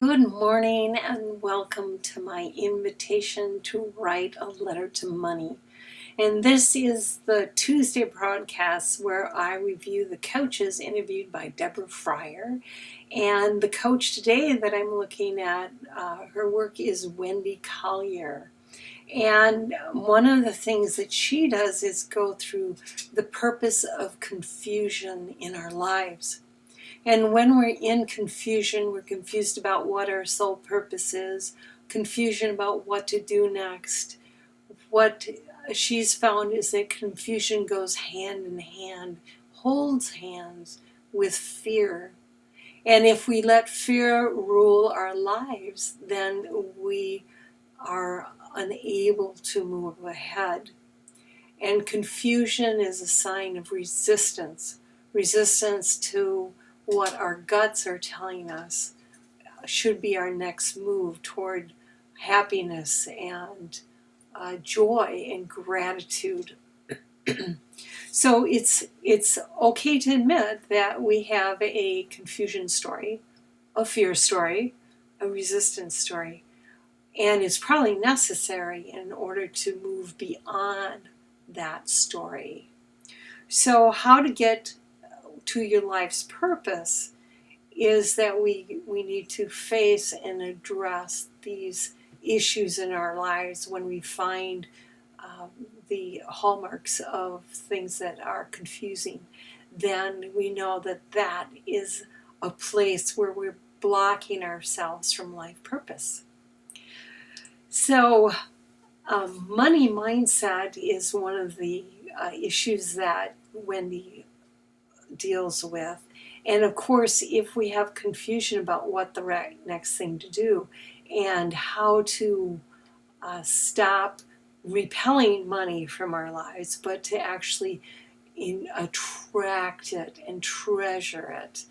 Good morning and welcome to my invitation to write a letter to money. And this is the Tuesday broadcast where I review the coaches interviewed by Deborah Fryer. And the coach today that I'm looking at, her work is Wendy Collier. And one of the things that she does is go through the purpose of confusion in our lives. And when we're in confusion, we're confused about what our sole purpose is, confusion about what to do next. What she's found is that confusion goes hand in hand, holds hands with fear. And if we let fear rule our lives, then we are unable to move ahead. And confusion is a sign of resistance, resistance to what our guts are telling us should be our next move toward happiness and joy and gratitude. So it's okay to admit that we have a confusion story, a fear story, a resistance story, and it's probably necessary in order to move beyond that story. So how to get to your life's purpose is that we need to face and address these issues in our lives when we find the hallmarks of things that are confusing. Then we know that that is a place where we're blocking ourselves from life purpose. So money mindset is one of the issues that Wendy deals with. And of course, if we have confusion about what the next thing to do and how to stop repelling money from our lives, but to actually attract it and treasure it,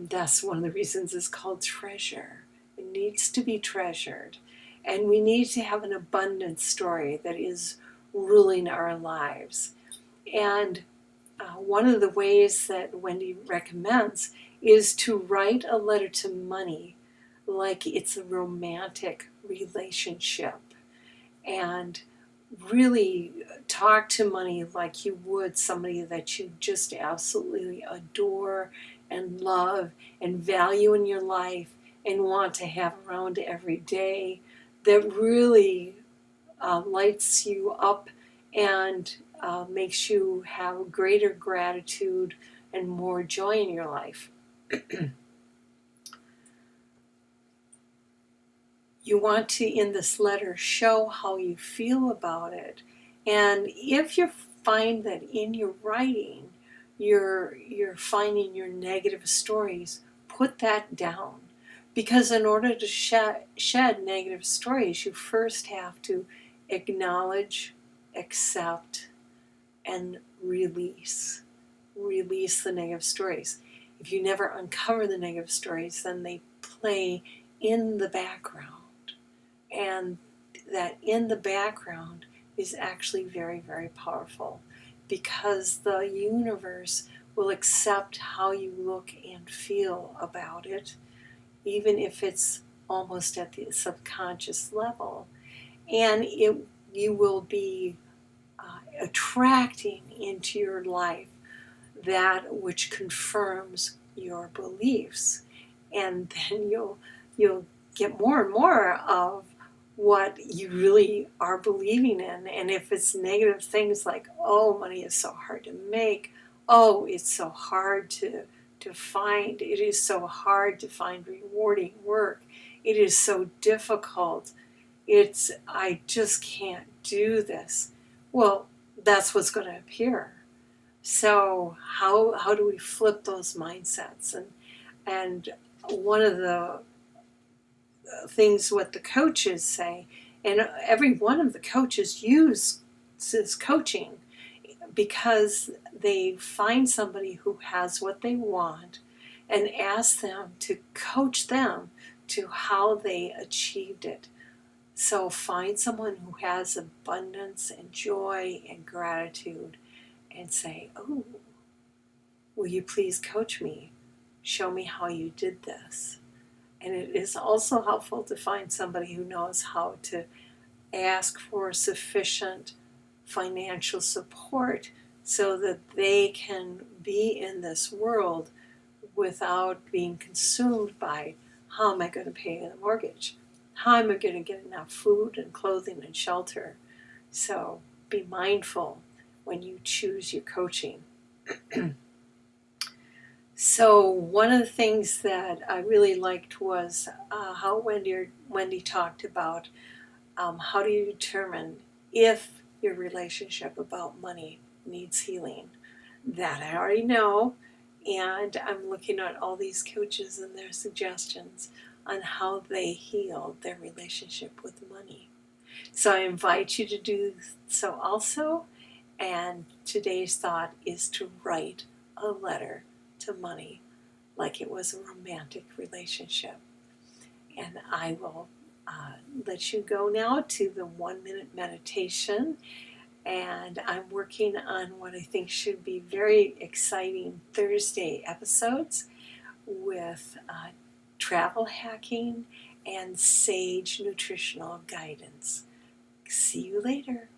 that's one of the reasons it's called treasure. It needs to be treasured. And we need to have an abundant story that is ruling our lives. And one of the ways that Wendy recommends is to write a letter to money like it's a romantic relationship, and really talk to money like you would somebody that you just absolutely adore and love and value in your life and want to have around every day, that really lights you up and makes you have greater gratitude and more joy in your life. You want to, in this letter, show how you feel about it. And if you find that in your writing, you're finding your negative stories, put that down. Because in order to shed negative stories, you first have to acknowledge, accept, and release. Release the negative stories. If you never uncover the negative stories, then they play in the background. And that in the background is actually very, very powerful, because the universe will accept how you look and feel about it, even if it's almost at the subconscious level. And you will be attracting into your life that which confirms your beliefs. And then you'll get more and more of what you really are believing in. And if it's negative things like, oh, money is so hard to make, oh, it's so hard to find, it is so hard to find rewarding work, it is so difficult, I just can't do this. Well, that's what's going to appear. So how do we flip those mindsets? And one of the things what the coaches say, and every one of the coaches uses coaching because they find somebody who has what they want and ask them to coach them to how they achieved it. So find someone who has abundance and joy and gratitude and say, oh, will you please coach me? Show me how you did this. And it is also helpful to find somebody who knows how to ask for sufficient financial support so that they can be in this world without being consumed by how am I going to pay the mortgage? How am I going to get enough food and clothing and shelter? So be mindful when you choose your coaching. So one of the things that I really liked was how Wendy talked about how do you determine if your relationship about money needs healing. That I already know, and I'm looking at all these coaches and their suggestions on how they heal their relationship with money. So I invite you to do so also, and today's thought is to write a letter to money like it was a romantic relationship. And I will let you go now to the 1 minute meditation. And I'm working on what I think should be very exciting Thursday episodes with travel hacking and sage nutritional guidance. See you later.